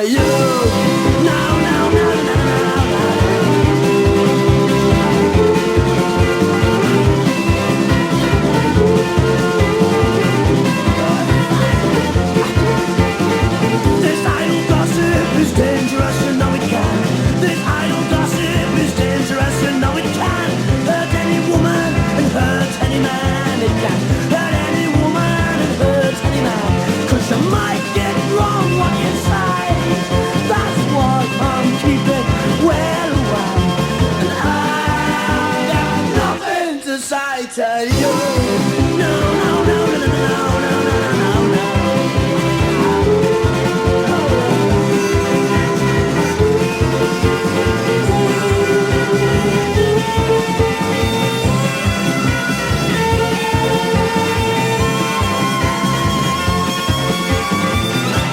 to you. No, no, no, no, no, This idle gossip is dangerous, you know it can. This idle gossip is dangerous, you know it can. Hurt any woman and hurt any man. It can hurt any woman and hurt any man. 'Cause you might get wrong what you say. That's what I'm keeping well away. And I've got nothing to say to you. No, no, no, no, no, no, no, no, no, no.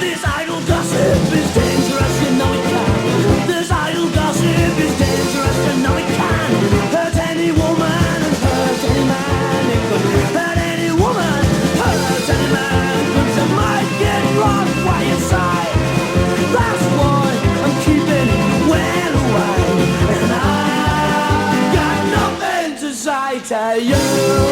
This idle gossip is dangerous, you know it can. This idle gossip is dangerous, you know it can. Hurt any woman and hurt any man. It could hurt any woman, hurt any man. 'Cause you might get wrong what you say. That's why I'm keeping well away. And I've got nothing to say to you.